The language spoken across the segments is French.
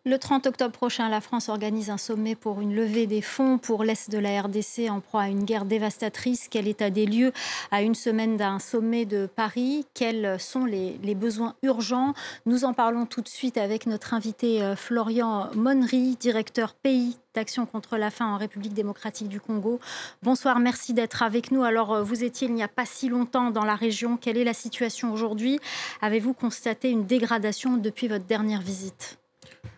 Le 30 octobre prochain, la France organise un sommet pour une levée des fonds pour l'Est de la RDC en proie à une guerre dévastatrice. Quel état des lieux à une semaine d'un sommet de Paris? Quels sont les besoins urgents? Nous en parlons tout de suite avec notre invité Florian Monnery, directeur pays d'Action contre la faim en République démocratique du Congo. Bonsoir, merci d'être avec nous. Alors, vous étiez il n'y a pas si longtemps dans la région. Quelle est la situation aujourd'hui? Avez-vous constaté une dégradation depuis votre dernière visite?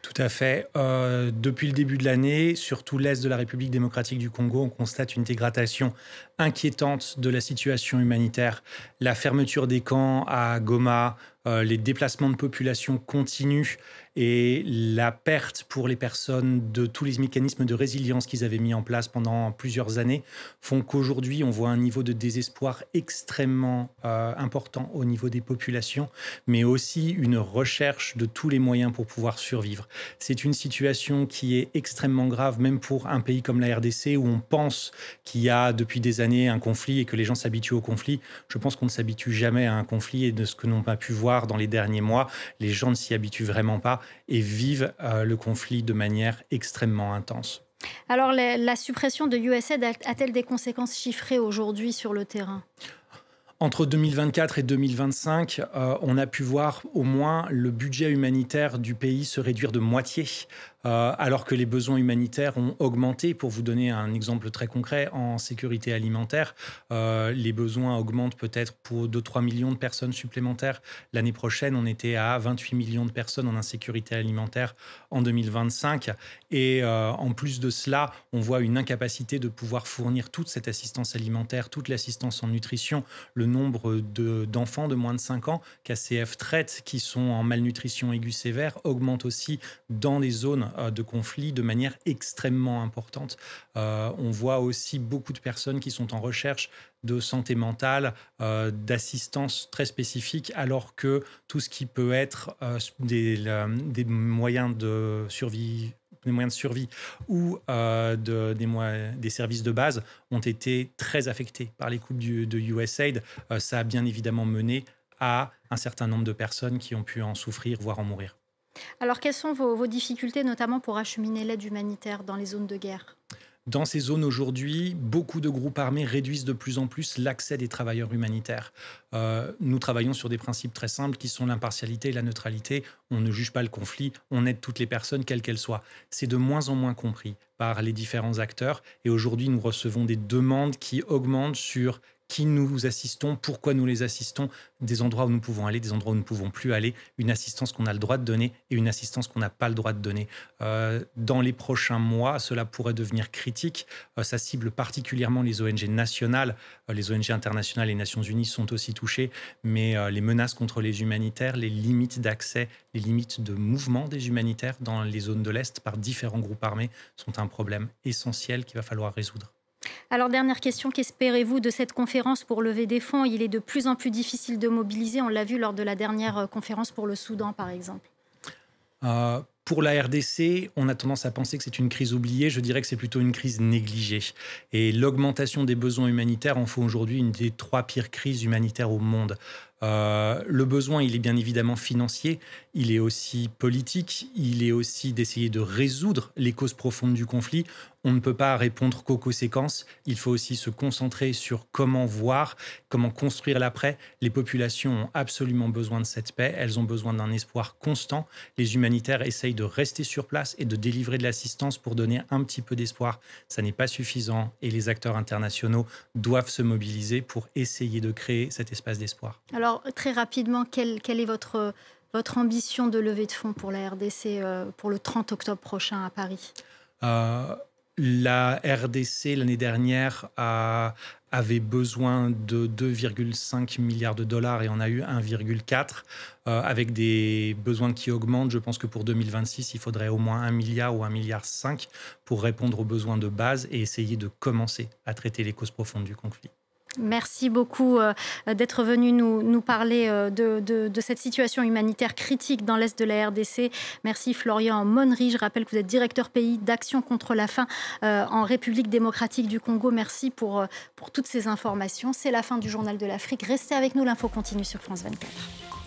Tout à fait. Depuis le début de l'année, sur tout l'est de la République démocratique du Congo, on constate une dégradation inquiétante de la situation humanitaire. La fermeture des camps à Goma, les déplacements de population continus et la perte pour les personnes de tous les mécanismes de résilience qu'ils avaient mis en place pendant plusieurs années font qu'aujourd'hui, on voit un niveau de désespoir extrêmement important au niveau des populations, mais aussi une recherche de tous les moyens pour pouvoir survivre. C'est une situation qui est extrêmement grave, même pour un pays comme la RDC, où on pense qu'il y a depuis des années un conflit et que les gens s'habituent au conflit. Je pense qu'on ne s'habitue jamais à un conflit, et de ce que l'on a pu voir dans les derniers mois, les gens ne s'y habituent vraiment pas et vivent le conflit de manière extrêmement intense. Alors, la suppression de USAID a-t-elle des conséquences chiffrées aujourd'hui sur le terrain? Entre 2024 et 2025, on a pu voir au moins le budget humanitaire du pays se réduire de moitié, alors que les besoins humanitaires ont augmenté. Pour vous donner un exemple très concret, en sécurité alimentaire, les besoins augmentent peut-être pour 2-3 millions de personnes supplémentaires. L'année prochaine, on était à 28 millions de personnes en insécurité alimentaire en 2025. Et en plus de cela, on voit une incapacité de pouvoir fournir toute cette assistance alimentaire, toute l'assistance en nutrition. Le nombre d'enfants de moins de 5 ans qu'ACF traite, qui sont en malnutrition aiguë sévère, augmente aussi dans les zones de conflit de manière extrêmement importante. On voit aussi beaucoup de personnes qui sont en recherche de santé mentale, d'assistance très spécifique, alors que tout ce qui peut être des moyens de survie ou des services de base ont été très affectés par les coupes de USAID. Ça a bien évidemment mené à un certain nombre de personnes qui ont pu en souffrir, voire en mourir. Alors, quelles sont vos difficultés, notamment pour acheminer l'aide humanitaire dans les zones de guerre? Dans ces zones aujourd'hui, beaucoup de groupes armés réduisent de plus en plus l'accès des travailleurs humanitaires. Nous travaillons sur des principes très simples qui sont l'impartialité et la neutralité. On ne juge pas le conflit, on aide toutes les personnes, quelles qu'elles soient. C'est de moins en moins compris par les différents acteurs. Et aujourd'hui, nous recevons des demandes qui augmentent sur qui nous assistons, pourquoi nous les assistons, des endroits où nous pouvons aller, des endroits où nous ne pouvons plus aller, une assistance qu'on a le droit de donner et une assistance qu'on n'a pas le droit de donner. Dans les prochains mois, cela pourrait devenir critique. Ça cible particulièrement les ONG nationales. Les ONG internationales et les Nations Unies sont aussi touchées, mais les menaces contre les humanitaires, les limites d'accès, les limites de mouvement des humanitaires dans les zones de l'Est par différents groupes armés sont un problème essentiel qu'il va falloir résoudre. Alors, dernière question, qu'espérez-vous de cette conférence pour lever des fonds? Il est de plus en plus difficile de mobiliser, on l'a vu lors de la dernière conférence pour le Soudan, par exemple. Pour la RDC, on a tendance à penser que c'est une crise oubliée. Je dirais que c'est plutôt une crise négligée. Et l'augmentation des besoins humanitaires en fait aujourd'hui une des 3 pires crises humanitaires au monde. Le besoin, il est bien évidemment financier, il est aussi politique, il est aussi d'essayer de résoudre les causes profondes du conflit. On ne peut pas répondre qu'aux conséquences, il faut aussi se concentrer sur comment voir, comment construire l'après. Les populations ont absolument besoin de cette paix, elles ont besoin d'un espoir constant. Les humanitaires essayent de rester sur place et de délivrer de l'assistance pour donner un petit peu d'espoir. Ça n'est pas suffisant et les acteurs internationaux doivent se mobiliser pour essayer de créer cet espace d'espoir. Alors, très rapidement, quelle est votre ambition de levée de fonds pour la RDC pour le 30 octobre prochain à Paris? Euh, La RDC, l'année dernière, avait besoin de 2,5 milliards de dollars et on a eu 1,4 avec des besoins qui augmentent. Je pense que pour 2026, il faudrait au moins 1 milliard ou 1,5 milliard pour répondre aux besoins de base et essayer de commencer à traiter les causes profondes du conflit. Merci beaucoup d'être venu nous parler de cette situation humanitaire critique dans l'Est de la RDC. Merci Florian Monnery. Je rappelle que vous êtes directeur pays d'Action contre la faim en République démocratique du Congo. Merci pour toutes ces informations. C'est la fin du Journal de l'Afrique. Restez avec nous, l'info continue sur France 24.